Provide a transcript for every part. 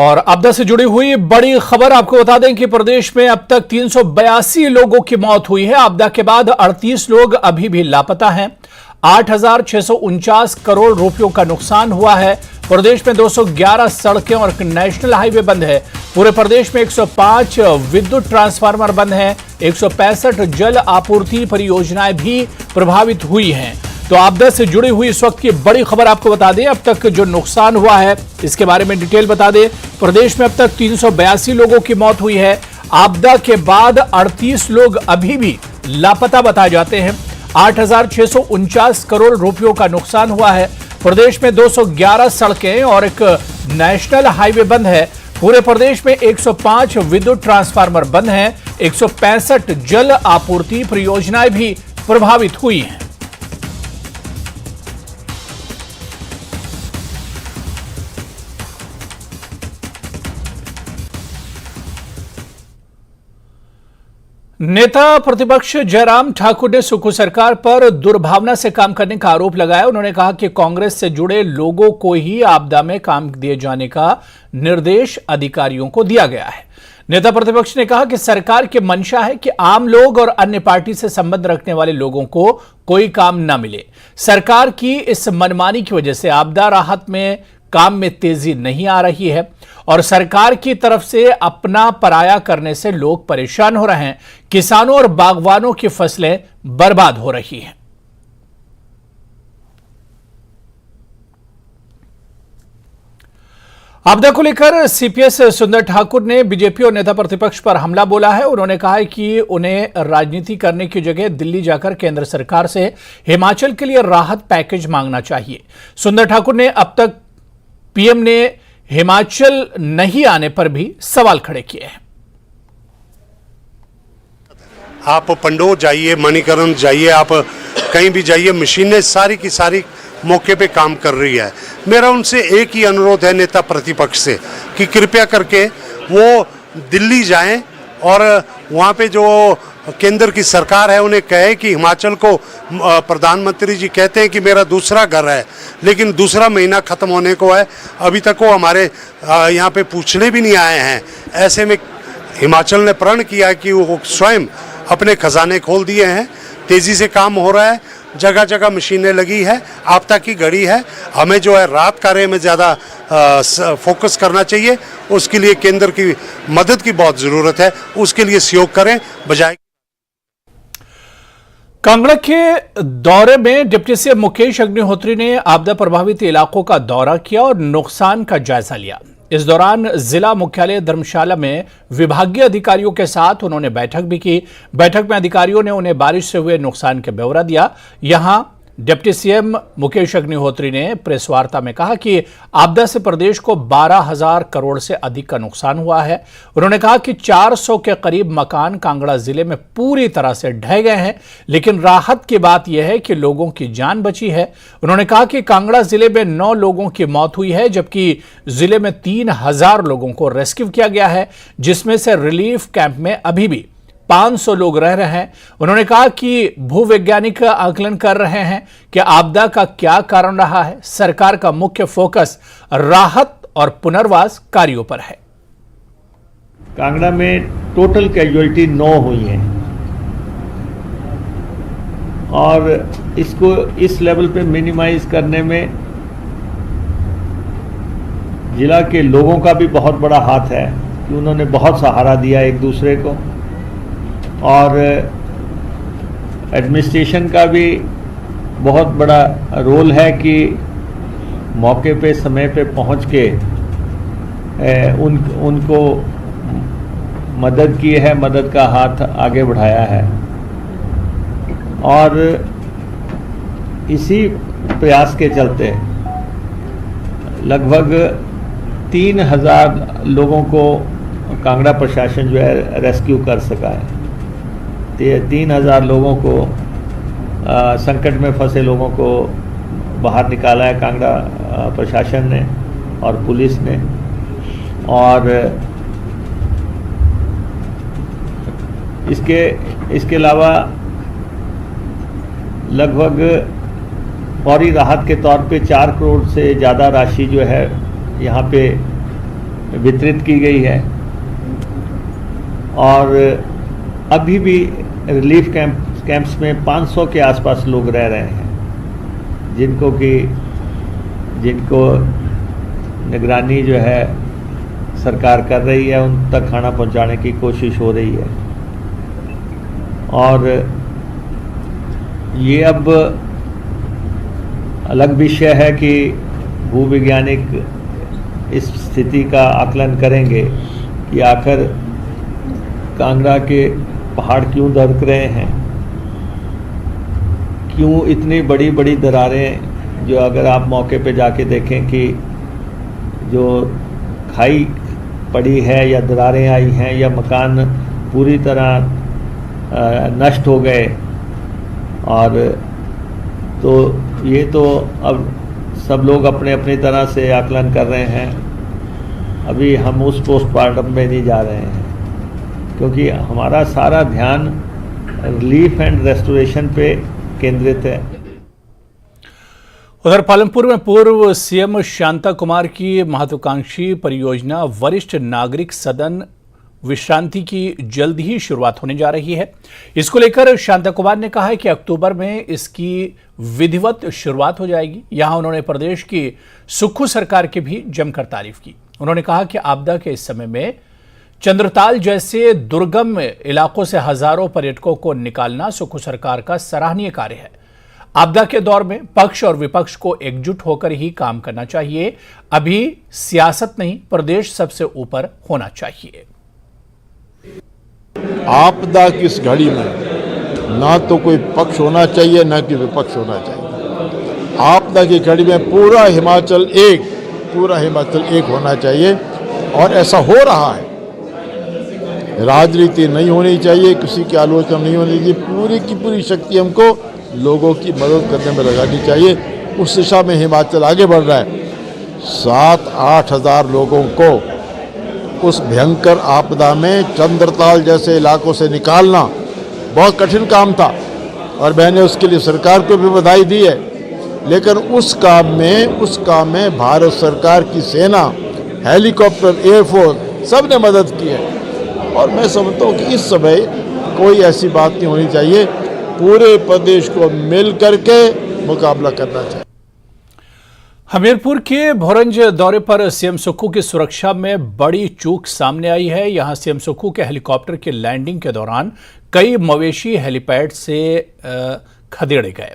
और आपदा से जुड़ी हुई बड़ी खबर आपको बता दें कि प्रदेश में अब तक 382 लोगों की मौत हुई है। आपदा के बाद 38 लोग अभी भी लापता हैं। 8,649 करोड़ रुपयों का नुकसान हुआ है। प्रदेश में 211 सड़कें और नेशनल हाईवे बंद है। पूरे प्रदेश में 105 विद्युत ट्रांसफार्मर बंद हैं। 165 जल आपूर्ति परियोजनाएं भी प्रभावित हुई हैं। तो आपदा से जुड़ी हुई इस वक्त की बड़ी खबर आपको बता दें। अब तक जो नुकसान हुआ है इसके बारे में डिटेल बता दें। प्रदेश में अब तक 382 लोगों की मौत हुई है। आपदा के बाद 38 लोग अभी भी लापता बताए जाते हैं। 8,649 करोड़ रुपयों का नुकसान हुआ है। प्रदेश में 211 सड़कें और एक नेशनल हाईवे बंद है। पूरे प्रदेश में 105 विद्युत ट्रांसफार्मर बंद हैं। 165 जल आपूर्ति परियोजनाएं भी प्रभावित हुई हैं। नेता प्रतिपक्ष जयराम ठाकुर ने सुक्खू सरकार पर दुर्भावना से काम करने का आरोप लगाया। उन्होंने कहा कि कांग्रेस से जुड़े लोगों को ही आपदा में काम दिए जाने का निर्देश अधिकारियों को दिया गया है। नेता प्रतिपक्ष ने कहा कि सरकार की मंशा है कि आम लोग और अन्य पार्टी से संबंध रखने वाले लोगों को कोई काम न मिले। सरकार की इस मनमानी की वजह से आपदा राहत में काम में तेजी नहीं आ रही है और सरकार की तरफ से अपना पराया करने से लोग परेशान हो रहे हैं। किसानों और बागवानों की फसलें बर्बाद हो रही हैं। आपदा को लेकर सीपीएस सुंदर ठाकुर ने बीजेपी और नेता प्रतिपक्ष पर हमला बोला है। उन्होंने कहा है कि उन्हें राजनीति करने की जगह दिल्ली जाकर केंद्र सरकार से हिमाचल के लिए राहत पैकेज मांगना चाहिए। सुंदर ठाकुर ने अब तक पीएम ने हिमाचल नहीं आने पर भी सवाल खड़े किए हैं। आप पंडोर जाइए, मणिकरण जाइए, आप कहीं भी जाइए, मशीनें सारी की सारी मौके पे काम कर रही है। मेरा उनसे एक ही अनुरोध है नेता प्रतिपक्ष से कि कृपया करके वो दिल्ली जाएं और वहाँ पे जो केंद्र की सरकार है उन्हें कहे कि हिमाचल को, प्रधानमंत्री जी कहते हैं कि मेरा दूसरा घर है, लेकिन दूसरा महीना ख़त्म होने को है, अभी तक वो हमारे यहाँ पे पूछने भी नहीं आए हैं। ऐसे में हिमाचल ने प्रण किया कि वो स्वयं अपने खजाने खोल दिए हैं। तेज़ी से काम हो रहा है, जगह जगह मशीनें लगी है, आपदा की घड़ी है। हमें जो है राहत कार्य में ज़्यादा फोकस करना चाहिए। उसके लिए केंद्र की मदद की बहुत ज़रूरत है, उसके लिए सहयोग करें बजाय। कांगड़ा के दौरे में डिप्टी सीएम मुकेश अग्निहोत्री ने आपदा प्रभावित इलाकों का दौरा किया और नुकसान का जायजा लिया। इस दौरान जिला मुख्यालय धर्मशाला में विभागीय अधिकारियों के साथ उन्होंने बैठक भी की। बैठक में अधिकारियों ने उन्हें बारिश से हुए नुकसान का ब्यौरा दिया। यहां डिप्टी सीएम मुकेश अग्निहोत्री ने प्रेस वार्ता में कहा कि आपदा से प्रदेश को 12,000 करोड़ से अधिक का नुकसान हुआ है। उन्होंने कहा कि 400 के करीब मकान कांगड़ा जिले में पूरी तरह से ढह गए हैं, लेकिन राहत की बात यह है कि लोगों की जान बची है। उन्होंने कहा कि कांगड़ा जिले में 9 लोगों की मौत हुई है, जबकि जिले में 3,000 लोगों को रेस्क्यू किया गया है, जिसमें से रिलीफ कैंप में अभी भी 500 लोग रह रहे हैं। उन्होंने कहा कि भूवैज्ञानिक आकलन कर रहे हैं कि आपदा का क्या कारण रहा है। सरकार का मुख्य फोकस राहत और पुनर्वास कार्यों पर है। कांगड़ा में टोटल कैजुअलिटी 9 हुई हैं और इसको इस लेवल पे मिनिमाइज करने में जिला के लोगों का भी बहुत बड़ा हाथ है कि उन्होंने बहुत सहारा दिया एक दूसरे को, और एडमिनिस्ट्रेशन का भी बहुत बड़ा रोल है कि मौके पे समय पे पहुंच के उनको मदद की है, मदद का हाथ आगे बढ़ाया है। और इसी प्रयास के चलते लगभग 3,000 लोगों को कांगड़ा प्रशासन जो है रेस्क्यू कर सका है। 3,000 लोगों को संकट में फंसे लोगों को बाहर निकाला है कांगड़ा प्रशासन ने और पुलिस ने। और इसके अलावा लगभग फौरी राहत के तौर पे 4 करोड़ से ज़्यादा राशि जो है यहाँ पे वितरित की गई है और अभी भी रिलीफ कैंप्स में 500 के आसपास लोग रह रहे हैं जिनको निगरानी जो है सरकार कर रही है, उन तक खाना पहुंचाने की कोशिश हो रही है। और ये अब अलग विषय है कि भूवैज्ञानिक इस स्थिति का आकलन करेंगे कि आखिर कांगड़ा के पहाड़ क्यों दरक रहे हैं, क्यों इतनी बड़ी बड़ी दरारें, जो अगर आप मौके पे जाके देखें कि जो खाई पड़ी है या दरारें आई हैं या मकान पूरी तरह नष्ट हो गए। और तो ये तो अब सब लोग अपने अपनी तरह से आकलन कर रहे हैं। अभी हम उस पोस्टमार्टम में नहीं जा रहे हैं क्योंकि हमारा सारा ध्यान रिलीफ एंड रेस्टोरेशन पे केंद्रित है। उधर पालमपुर में पूर्व सीएम शांता कुमार की महत्वाकांक्षी परियोजना वरिष्ठ नागरिक सदन विश्रांति की जल्द ही शुरुआत होने जा रही है। इसको लेकर शांता कुमार ने कहा है कि अक्टूबर में इसकी विधिवत शुरुआत हो जाएगी। यहां उन्होंने प्रदेश की सुक्खू सरकार की भी जमकर तारीफ की। उन्होंने कहा कि आपदा के इस समय में चंद्रताल जैसे दुर्गम इलाकों से हजारों पर्यटकों को निकालना सुक्खू सरकार का सराहनीय कार्य है। आपदा के दौर में पक्ष और विपक्ष को एकजुट होकर ही काम करना चाहिए। अभी सियासत नहीं, प्रदेश सबसे ऊपर होना चाहिए। आपदा की इस घड़ी में ना तो कोई पक्ष होना चाहिए ना कि विपक्ष होना चाहिए। आपदा की घड़ी में पूरा हिमाचल एक होना चाहिए और ऐसा हो रहा है। राजनीति नहीं होनी चाहिए, किसी की आलोचना नहीं होनी चाहिए। पूरी की पूरी शक्ति हमको लोगों की मदद करने में लगानी चाहिए। उस दिशा में हिमाचल आगे बढ़ रहा है। 7-8 हज़ार लोगों को उस भयंकर आपदा में चंद्रताल जैसे इलाकों से निकालना बहुत कठिन काम था और मैंने उसके लिए सरकार को भी बधाई दी है। लेकिन उस काम में भारत सरकार की सेना, हेलीकॉप्टर, एयरफोर्स सब ने मदद की है। और मैं समझता हूँ कि इस समय कोई ऐसी बात नहीं होनी चाहिए। पूरे प्रदेश को मिल करके मुकाबला करना चाहिए। हमीरपुर के भोरंज दौरे पर सीएम सुक्खू की सुरक्षा में बड़ी चूक सामने आई है। यहां सीएम सुक्खू के हेलीकॉप्टर की लैंडिंग के दौरान कई मवेशी हेलीपैड से खदेड़े गए।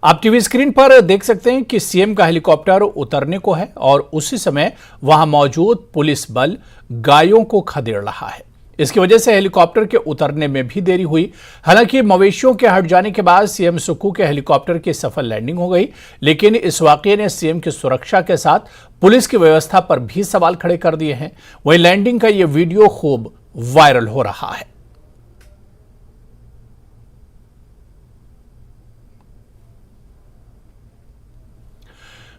आप टीवी स्क्रीन पर देख सकते हैं कि सीएम का हेलीकॉप्टर उतरने को है और उसी समय वहां मौजूद पुलिस बल गायों को खदेड़ रहा है। इसकी वजह से हेलीकॉप्टर के उतरने में भी देरी हुई। हालांकि मवेशियों के हट जाने के बाद सीएम सुक्खू के हेलीकॉप्टर की सफल लैंडिंग हो गई, लेकिन इस वाकये ने सीएम की सुरक्षा के साथ पुलिस की व्यवस्था पर भी सवाल खड़े कर दिए हैं। वहीं लैंडिंग का यह वीडियो खूब वायरल हो रहा है।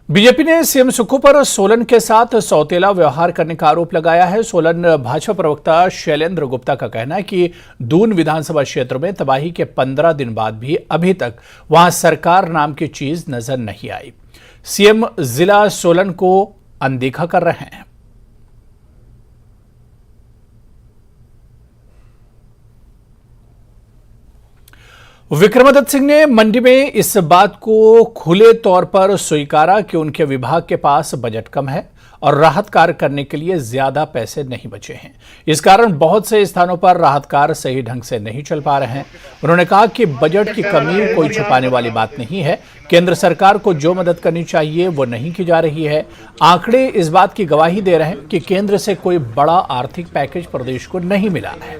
बीजेपी ने सीएम सुक्खू पर सोलन के साथ सौतेला व्यवहार करने का आरोप लगाया है। सोलन भाजपा प्रवक्ता शैलेंद्र गुप्ता का कहना है कि दून विधानसभा क्षेत्र में तबाही के 15 दिन बाद भी अभी तक वहां सरकार नाम की चीज नजर नहीं आई। सीएम जिला सोलन को अनदेखा कर रहे हैं। विक्रमादित्य सिंह ने मंडी में इस बात को खुले तौर पर स्वीकारा कि उनके विभाग के पास बजट कम है और राहत कार्य करने के लिए ज्यादा पैसे नहीं बचे हैं। इस कारण बहुत से स्थानों पर राहत कार्य सही ढंग से नहीं चल पा रहे हैं। उन्होंने कहा कि बजट की कमी कोई छुपाने वाली बात नहीं है। केंद्र सरकार को जो मदद करनी चाहिए वो नहीं की जा रही है। आंकड़े इस बात की गवाही दे रहे हैं कि केंद्र से कोई बड़ा आर्थिक पैकेज प्रदेश को नहीं मिला है।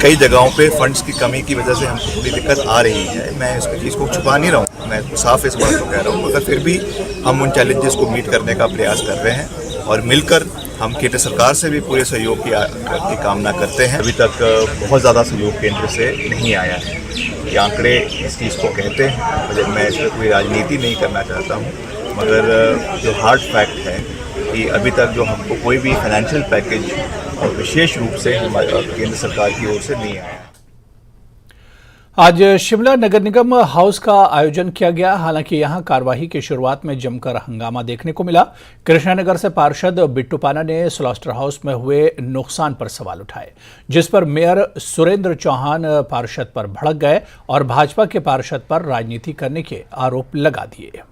कई जगहों पे फंड्स की कमी की वजह से हमको थोड़ी दिक्कत आ रही है। मैं इस चीज़ को छुपा नहीं रहा हूँ, मैं साफ इस बात को कह रहा हूँ। मगर फिर भी हम उन चैलेंजेस को मीट करने का प्रयास कर रहे हैं और मिलकर हम केंद्र सरकार से भी पूरे सहयोग की कामना करते हैं। अभी तक बहुत ज़्यादा सहयोग केंद्र से नहीं आया है। ये आंकड़े इस चीज़ को कहते हैं। मैं इस पर कोई राजनीति नहीं करना चाहता हूँ, मगर जो हार्ड फैक्ट है कि अभी तक जो हमको कोई भी फाइनेंशियल पैकेज और विशेष रूप से केंद्र सरकार की ओर से नहीं आया। आज शिमला नगर निगम हाउस का आयोजन किया गया। हालांकि यहां कार्यवाही की शुरुआत में जमकर हंगामा देखने को मिला। कृष्णानगर से पार्षद बिट्टू पाना ने स्लॉटर हाउस में हुए नुकसान पर सवाल उठाए, जिस पर मेयर सुरेंद्र चौहान पार्षद पर भड़क गए और भाजपा के पार्षद पर राजनीति करने के आरोप लगा दिए।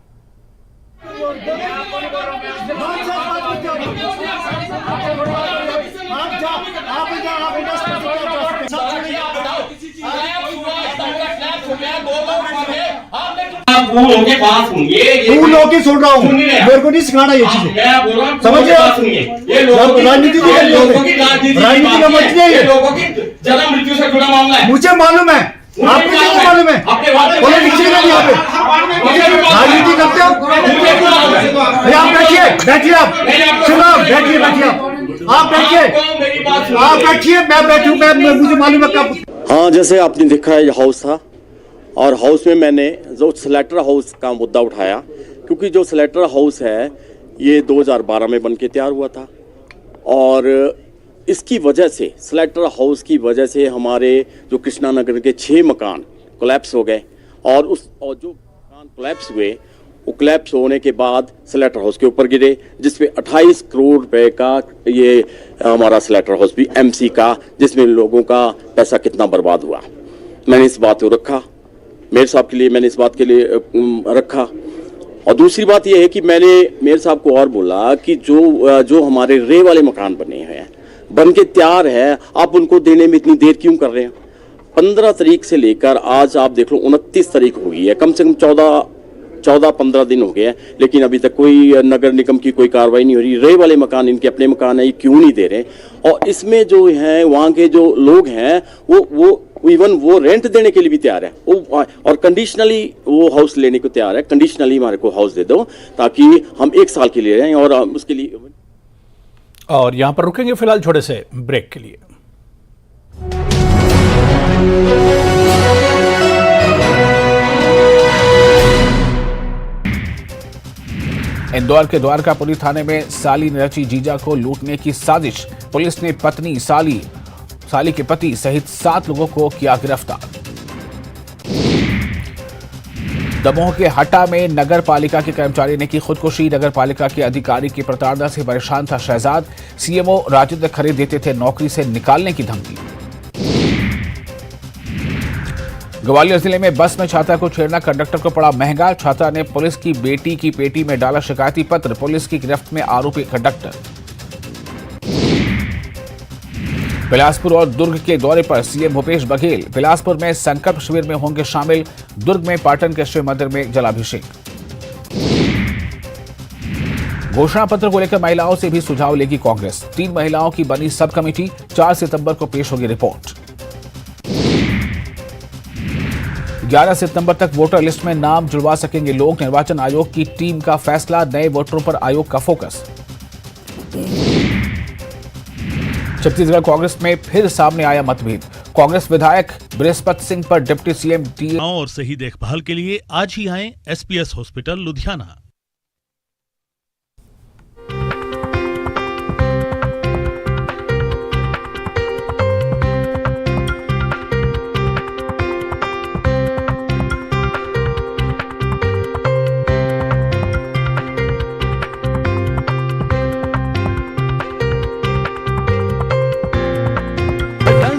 फूलों के पास हूँ ये फूलों की सुन रहा हूँ, मेरे को नहीं सिखाना ये चीजें। मैं बोल रहा हूँ समझिए, ये लोगों की राजनीति राजनीति का मत नहीं है, लोगों की जन्म मृत्यु से जुड़ा मामला है। मुझे मालूम है, आपको क्या मालूम है? बोले नीचे का यहाँ पे राजनीति करते हो भैया। आप बैठिए, बैठिए, आप सुनो, बैठिए, बैठिए, आप बैठिए, आप बैठिए, मैं बैठूं, मैं मुझे मालूम है कब। हाँ, जैसे आपने देखा है, हाउस था और हाउस में मैंने जो स्लेटर हाउस का मुद्दा उठाया, क्योंकि जो स्लेटर हाउस है ये 2012 में बन के तैयार हुआ था और इसकी वजह से, स्लेटर हाउस की वजह से हमारे जो कृष्णानगर के 6 मकान कोलैप्स हो गए और जो मकान कोलैप्स हुए, वो कोलैप्स होने के बाद स्लेटर हाउस के ऊपर गिरे, जिसपे 28 करोड़ रुपए का ये हमारा स्लेटर हाउस भी MC का, जिसमें लोगों का पैसा कितना बर्बाद हुआ। मैंने इस बात को रखा, मेयर साहब के लिए मैंने इस बात के लिए रखा। और दूसरी बात यह है कि मैंने मेयर साहब को और बोला कि जो हमारे रे वाले मकान बने हैं, बन के तैयार है, आप उनको देने में इतनी देर क्यों कर रहे हैं? 15 तारीख से लेकर आज आप देख लो 29 तारीख हो गई है, कम से कम 14-15 दिन हो गए हैं, लेकिन अभी तक कोई नगर निगम की कोई कार्रवाई नहीं हो रही। रे वाले मकान, इनके अपने मकान है, ये क्यों नहीं दे रहे? और इसमें जो है वहाँ के जो लोग हैं वो इवन वो रेंट देने के लिए भी तैयार है, और कंडीशनली वो हाउस लेने को तैयार है। कंडीशनली हमारे को हाउस दे दो ताकि हम 1 साल के लिए रहें, और उसके लिए। और यहां पर रुकेंगे फिलहाल छोटे से ब्रेक के लिए। इंदौर के द्वारकापुरी थाने में साली ने रची जीजा को लूटने की साजिश। पुलिस ने पत्नी, साली के पति सहित 7 लोगों को किया गिरफ्तार। दमोह के हटा में नगर पालिका के कर्मचारी ने की खुदकुशी। नगर पालिका के अधिकारी की प्रताड़ना से परेशान था शहजाद। CMO राजेंद्र खरे देते थे नौकरी से निकालने की धमकी। ग्वालियर जिले में बस में छात्रा को छेड़ना कंडक्टर को पड़ा महंगा। छात्रा ने पुलिस की बेटी की पेटी में डाला शिकायती पत्र। पुलिस की गिरफ्त में आरोपी कंडक्टर। बिलासपुर और दुर्ग के दौरे पर CM भूपेश बघेल। बिलासपुर में संकल्प शिविर में होंगे शामिल। दुर्ग में पाटन के शिव मंदिर में जलाभिषेक। घोषणा पत्र को लेकर महिलाओं से भी सुझाव लेगी कांग्रेस। 3 महिलाओं की बनी सब कमेटी। 4 सितंबर को पेश होगी रिपोर्ट। 11 सितंबर तक वोटर लिस्ट में नाम जुड़वा सकेंगे लोग। निर्वाचन आयोग की टीम का फैसला। नए वोटरों पर आयोग का फोकस। छत्तीसगढ़ कांग्रेस में फिर सामने आया मतभेद। कांग्रेस विधायक बृहस्पति सिंह पर डिप्टी CM और सही देखभाल के लिए आज ही आएं SPS hospital Ludhiana.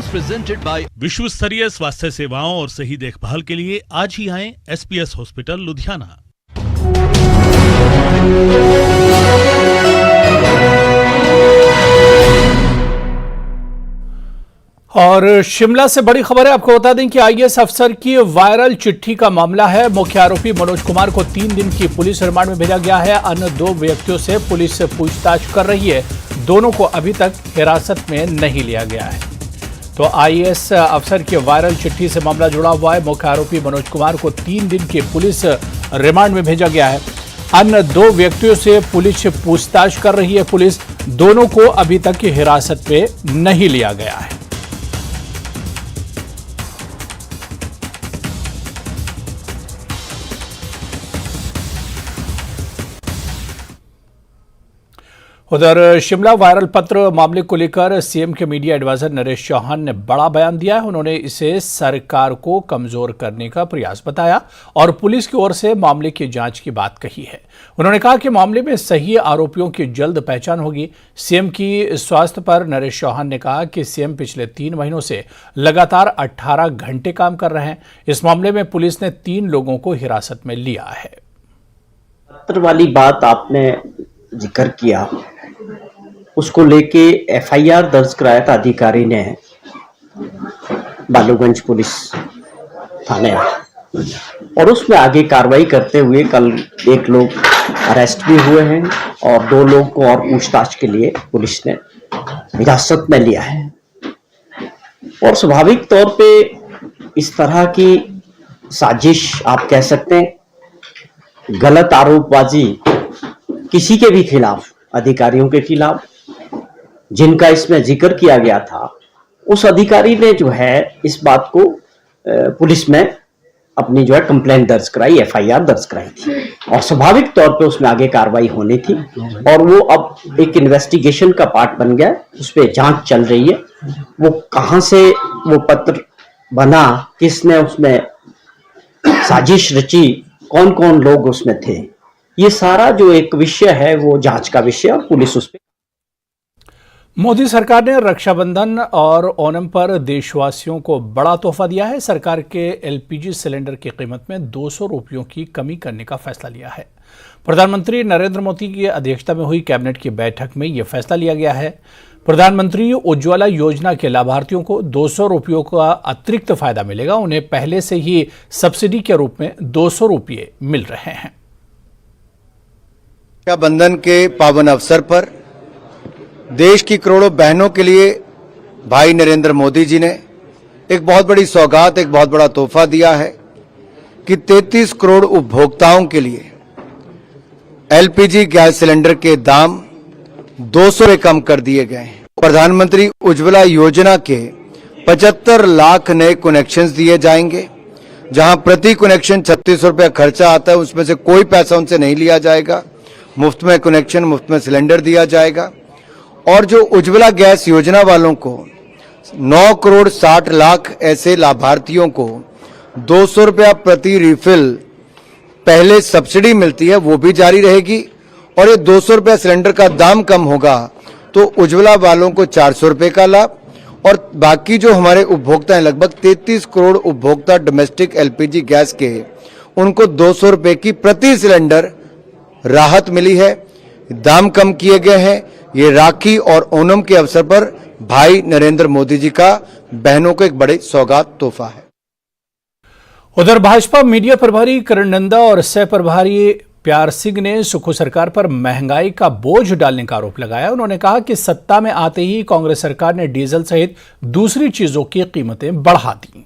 Presented by विश्व स्तरीय स्वास्थ्य सेवाओं और सही देखभाल के लिए आज ही आएं SPS हॉस्पिटल लुधियाना। और शिमला से बड़ी खबर है, आपको बता दें कि IAS अफसर की वायरल चिट्ठी का मामला है। मुख्य आरोपी मनोज कुमार को 3 दिन की पुलिस रिमांड में भेजा गया है। अन्य 2 व्यक्तियों से पुलिस पूछताछ कर रही है। दोनों को अभी तक हिरासत में नहीं लिया गया है। तो IAS अफसर की वायरल चिट्ठी से मामला जुड़ा हुआ है। मुख्य आरोपी मनोज कुमार को 3 दिन की पुलिस रिमांड में भेजा गया है। अन्य 2 व्यक्तियों से पुलिस पूछताछ कर रही है। पुलिस दोनों को अभी तक हिरासत में नहीं लिया गया है। उधर शिमला वायरल पत्र मामले को लेकर सीएम के मीडिया एडवाइजर नरेश चौहान ने बड़ा बयान दिया है। उन्होंने इसे सरकार को कमजोर करने का प्रयास बताया और पुलिस की ओर से मामले की जांच की बात कही है। उन्होंने कहा कि मामले में सही आरोपियों की जल्द पहचान होगी। सीएम की स्वास्थ्य पर नरेश चौहान ने कहा कि सीएम पिछले 3 महीनों से लगातार 18 घंटे काम कर रहे हैं। इस मामले में पुलिस ने 3 लोगों को हिरासत में लिया है। पत्र वाली बात आपने जिक्र किया, उसको लेके एफआईआर दर्ज कराया था अधिकारी ने बालूगंज पुलिस थाने, और उसमें आगे कार्रवाई करते हुए कल 1 लोग अरेस्ट भी हुए हैं और 2 लोग को और पूछताछ के लिए पुलिस ने हिरासत में लिया है। और स्वाभाविक तौर पे इस तरह की साजिश आप कह सकते हैं, गलत आरोपबाजी किसी के भी खिलाफ, अधिकारियों के खिलाफ जिनका इसमें जिक्र किया गया था, उस अधिकारी ने जो है इस बात को पुलिस में अपनी जो है कंप्लेंट दर्ज कराई, एफआईआर दर्ज कराई थी और स्वाभाविक तौर पे उसमें आगे कार्रवाई होनी थी और वो अब एक इन्वेस्टिगेशन का पार्ट बन गया। उस पर जांच चल रही है। वो कहां से वो पत्र बना, किसने उसमें साजिश रची, कौन कौन लोग उसमें थे, ये सारा जो एक विषय है वो जांच का विषय और पुलिस उस पर। मोदी सरकार ने रक्षाबंधन और ओणम पर देशवासियों को बड़ा तोहफा दिया है। सरकार के एलपीजी सिलेंडर की कीमत में 200 रुपयों की कमी करने का फैसला लिया है। प्रधानमंत्री नरेंद्र मोदी की अध्यक्षता में हुई कैबिनेट की बैठक में यह फैसला लिया गया है। प्रधानमंत्री उज्ज्वला योजना के लाभार्थियों को 200 रुपयों का अतिरिक्त फायदा मिलेगा। उन्हें पहले से ही सब्सिडी के रूप में 200 रुपये मिल रहे हैं। रक्षाबंधन के पावन अवसर पर देश की करोड़ों बहनों के लिए भाई नरेंद्र मोदी जी ने एक बहुत बड़ी सौगात, एक बहुत बड़ा तोहफा दिया है कि 33 करोड़ उपभोक्ताओं के लिए एलपीजी गैस सिलेंडर के दाम 200 रुपये कम कर दिए गए हैं। प्रधानमंत्री उज्ज्वला योजना के 75 लाख नए कनेक्शंस दिए जाएंगे, जहां प्रति कनेक्शन 36 रुपये खर्चा आता है, उसमें से कोई पैसा उनसे नहीं लिया जाएगा। मुफ्त में कनेक्शन, मुफ्त में सिलेंडर दिया जाएगा। और जो उज्ज्वला गैस योजना वालों को 9 करोड़ 60 लाख ऐसे लाभार्थियों को 200 रुपया प्रति रिफिल पहले सब्सिडी मिलती है, वो भी जारी रहेगी। और ये 200 रुपया सिलेंडर का दाम कम होगा तो उज्ज्वला वालों को 400 रुपये का लाभ, और बाकी जो हमारे उपभोक्ता हैं, लगभग 33 करोड़ उपभोक्ता डोमेस्टिक एलपीजी गैस के, उनको 200 रुपये की प्रति सिलेंडर राहत मिली है, दाम कम किए गए हैं। ये राखी और ओणम के अवसर पर भाई नरेंद्र मोदी जी का बहनों को एक बड़े सौगात तोहफा है। उधर भाजपा मीडिया प्रभारी करण नंदा और सह प्रभारी प्यार सिंह ने सुक्खू सरकार पर महंगाई का बोझ डालने का आरोप लगाया। उन्होंने कहा कि सत्ता में आते ही कांग्रेस सरकार ने डीजल सहित दूसरी चीजों की कीमतें बढ़ा दी।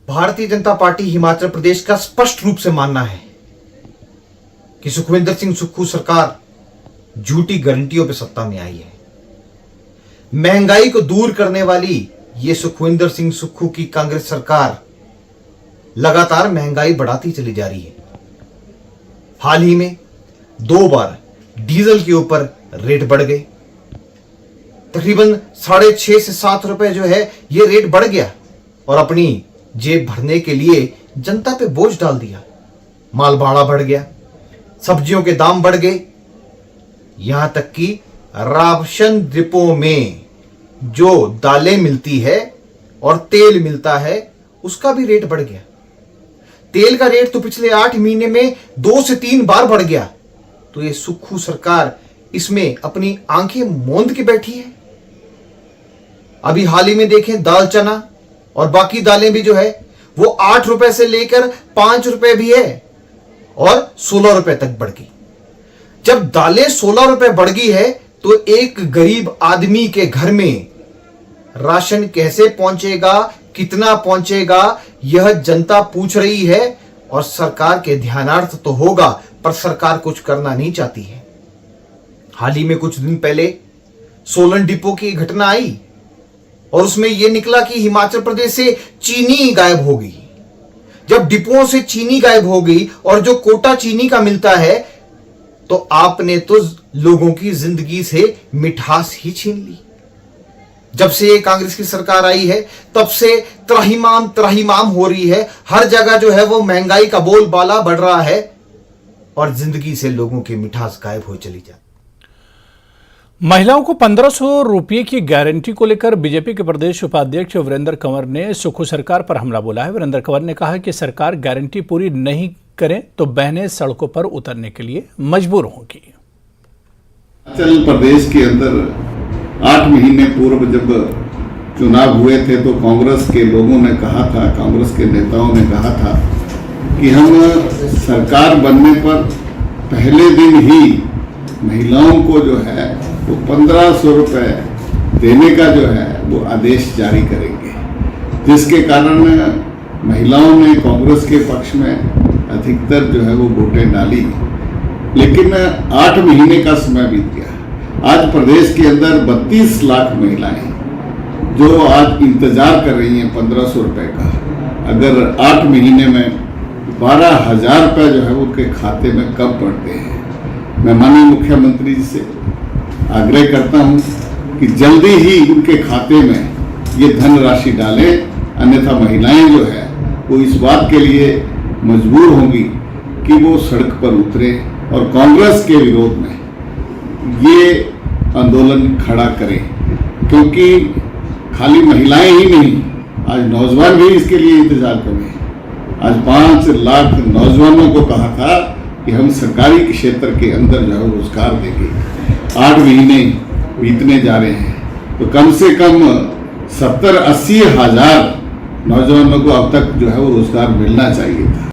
भारतीय जनता पार्टी हिमाचल प्रदेश का स्पष्ट रूप से मानना है कि सुखविंदर सिंह सुक्खू सरकार झूठी गारंटियों पे सत्ता में आई है। महंगाई को दूर करने वाली ये सुखविंदर सिंह सुक्खू की कांग्रेस सरकार लगातार महंगाई बढ़ाती चली जा रही है। हाल ही में 2 बार डीजल के ऊपर रेट बढ़ गए, तकरीबन 6.5 से 7 रुपए जो है ये रेट बढ़ गया और अपनी जेब भरने के लिए जनता पे बोझ डाल दिया। माल भाड़ा बढ़ गया, सब्जियों के दाम बढ़ गए, यहां तक कि राशन डिपो में जो दालें मिलती है और तेल मिलता है उसका भी रेट बढ़ गया। तेल का रेट तो पिछले 8 महीने में 2 से 3 बार बढ़ गया। तो ये सुक्खू सरकार इसमें अपनी आंखें मूंद के बैठी है। अभी हाल ही में देखें, दाल चना और बाकी दालें भी जो है वो 8 रुपए से लेकर 5 रुपए भी है और 16 रुपए तक बढ़ गई। जब दालें 16 रुपए बढ़ गई है तो एक गरीब आदमी के घर में राशन कैसे पहुंचेगा, कितना पहुंचेगा, यह जनता पूछ रही है और सरकार के ध्यानार्थ तो होगा, पर सरकार कुछ करना नहीं चाहती है। हाल ही में कुछ दिन पहले सोलन डिपो की घटना आई और उसमें यह निकला कि हिमाचल प्रदेश से चीनी गायब हो गई। जब डिपोओं से चीनी गायब हो गई और जो कोटा चीनी का मिलता है तो आपने तो लोगों की जिंदगी से मिठास ही छीन ली। जब से ये कांग्रेस की सरकार आई है तब से त्राहिमाम हो रही है। हर जगह जो है वो महंगाई का बोलबाला बढ़ रहा है और जिंदगी से लोगों की मिठास गायब हो चली जाती। महिलाओं को 1500 रुपये की गारंटी को लेकर बीजेपी के प्रदेश उपाध्यक्ष वीरेंद्र कंवर ने सुक्खू सरकार पर हमला बोला है। वीरेंद्र कंवर ने कहा कि सरकार गारंटी पूरी नहीं करे तो बहनें सड़कों पर उतरने के लिए मजबूर होंगी। हिमाचल प्रदेश के अंदर 8 महीने पूर्व जब चुनाव हुए थे तो कांग्रेस के लोगों ने कहा था, कांग्रेस के नेताओं ने कहा था कि हम सरकार बनने पर पहले दिन ही महिलाओं को जो है वो 1500 रुपये देने का जो है वो आदेश जारी करेंगे, जिसके कारण महिलाओं ने कांग्रेस के पक्ष में अधिकतर जो है वो वोटें डाली। लेकिन 8 महीने का समय बीत गया। आज प्रदेश के अंदर 32 लाख महिलाएं जो आज इंतजार कर रही हैं 1500 रुपये का। अगर 8 महीने में 12,000 रुपये जो है उनके खाते में कब पड़ते हैं। मैं माननीय मुख्यमंत्री जी से आग्रह करता हूं कि जल्दी ही उनके खाते में ये धनराशि डालें, अन्यथा महिलाएं जो है वो इस बात के लिए मजबूर होंगी कि वो सड़क पर उतरे और कांग्रेस के विरोध में ये आंदोलन खड़ा करें, क्योंकि खाली महिलाएं ही नहीं, आज नौजवान भी इसके लिए इंतजार कर रहे हैं। आज 5 लाख नौजवानों को कहा था कि हम सरकारी क्षेत्र के अंदर जो है रोजगार देंगे। 8 महीने बीतने जा रहे हैं तो कम से कम 70-80 हजार नौजवानों को अब तक जो है वो रोजगार मिलना चाहिए था।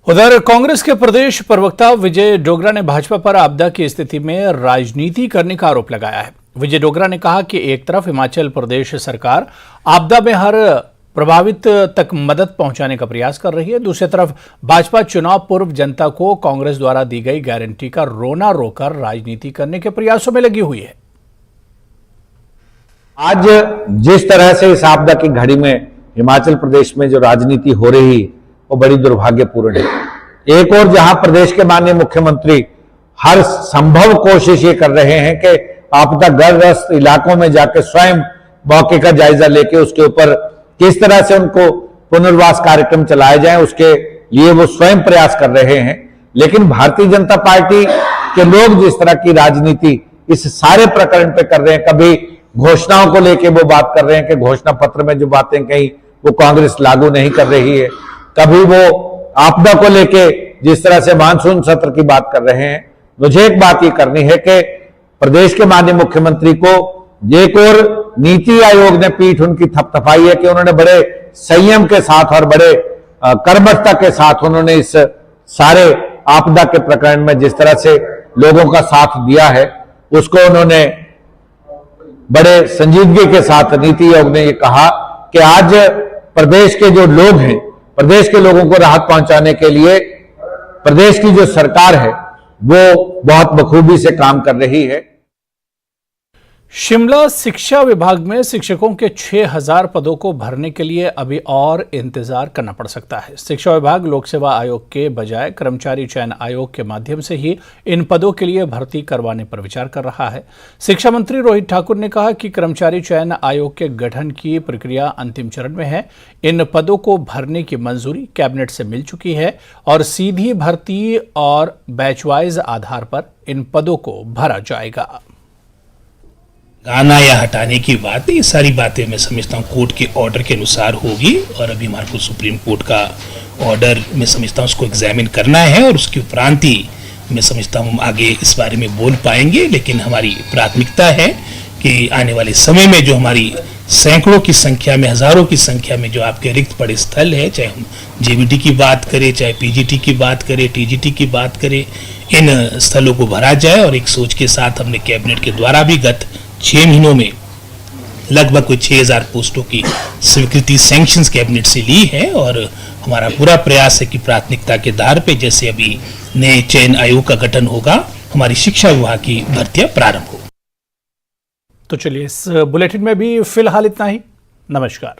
उधर कांग्रेस के प्रदेश प्रवक्ता विजय डोगरा ने भाजपा पर आपदा की स्थिति में राजनीति करने का आरोप लगाया है। विजय डोगरा ने कहा कि एक तरफ हिमाचल प्रदेश सरकार आपदा में हर प्रभावित तक मदद पहुंचाने का प्रयास कर रही है, दूसरी तरफ भाजपा चुनाव पूर्व जनता को कांग्रेस द्वारा दी गई गारंटी का रोना रोकर राजनीति करने के प्रयासों में लगी हुई है। आज जिस तरह से इस आपदा की घड़ी में हिमाचल प्रदेश में जो राजनीति हो रही वो बड़ी दुर्भाग्यपूर्ण है। एक और जहां प्रदेश के माननीय मुख्यमंत्री हर संभव कोशिश ये कर रहे हैं कि आपदाग्रस्त इलाकों में जाकर स्वयं मौके का जायजा लेके उसके ऊपर किस तरह से उनको पुनर्वास कार्यक्रम चलाए जाएं उसके लिए वो स्वयं प्रयास कर रहे हैं। लेकिन भारतीय जनता पार्टी के लोग जिस तरह की राजनीति इस सारे प्रकरण पे कर रहे हैं, कभी घोषणाओं को लेके वो बात कर रहे हैं कि घोषणा पत्र में जो बातें कही वो कांग्रेस लागू नहीं कर रही है, कभी वो आपदा को लेके जिस तरह से मानसून सत्र की बात कर रहे हैं। मुझे एक बात ये करनी है कि प्रदेश के माननीय मुख्यमंत्री को एक और नीति आयोग ने पीठ उनकी थपथपाई है कि उन्होंने बड़े संयम के साथ और बड़े कर्मठता के साथ उन्होंने इस सारे आपदा के प्रकरण में जिस तरह से लोगों का साथ दिया है उसको उन्होंने बड़े संजीदगी के साथ नीति आयोग ने ये कहा कि आज प्रदेश के जो लोग हैं, प्रदेश के लोगों को राहत पहुंचाने के लिए प्रदेश की जो सरकार है वो बहुत बखूबी से काम कर रही है। शिमला शिक्षा विभाग में शिक्षकों के 6000 पदों को भरने के लिए अभी और इंतजार करना पड़ सकता है। शिक्षा विभाग लोक सेवा आयोग के बजाय कर्मचारी चयन आयोग के माध्यम से ही इन पदों के लिए भर्ती करवाने पर विचार कर रहा है। शिक्षा मंत्री रोहित ठाकुर ने कहा कि कर्मचारी चयन आयोग के गठन की प्रक्रिया अंतिम चरण में है। इन पदों को भरने की मंजूरी कैबिनेट से मिल चुकी है और सीधी भर्ती और बैचवाइज आधार पर इन पदों को भरा जाएगा। गाना या हटाने की बात, ये सारी बातें मैं समझता हूँ कोर्ट के ऑर्डर के अनुसार होगी और अभी हमारे को सुप्रीम कोर्ट का ऑर्डर मैं समझता हूँ उसको एग्जामिन करना है और उसके उपरांत ही मैं समझता हूँ आगे इस बारे में बोल पाएंगे। लेकिन हमारी प्राथमिकता है कि आने वाले समय में जो हमारी सैकड़ों की संख्या में, हजारों की संख्या में जो आपके रिक्त पड़े स्थल है, चाहे हम जेबीटी की बात करें, चाहे पीजीटी की बात करें, टीजीटी की बात करें, इन स्थलों को भरा जाए। और एक सोच के साथ हमने कैबिनेट के द्वारा भी गत 6 महीनों में लगभग कोई 6000 पोस्टों की स्वीकृति सैंक्शंस कैबिनेट से ली है और हमारा पूरा प्रयास है कि प्राथमिकता के आधार पे जैसे अभी नए चयन आयोग का गठन होगा, हमारी शिक्षा विभाग की भर्तियां प्रारंभ हो। तो चलिए इस बुलेटिन में भी फिलहाल इतना ही। नमस्कार।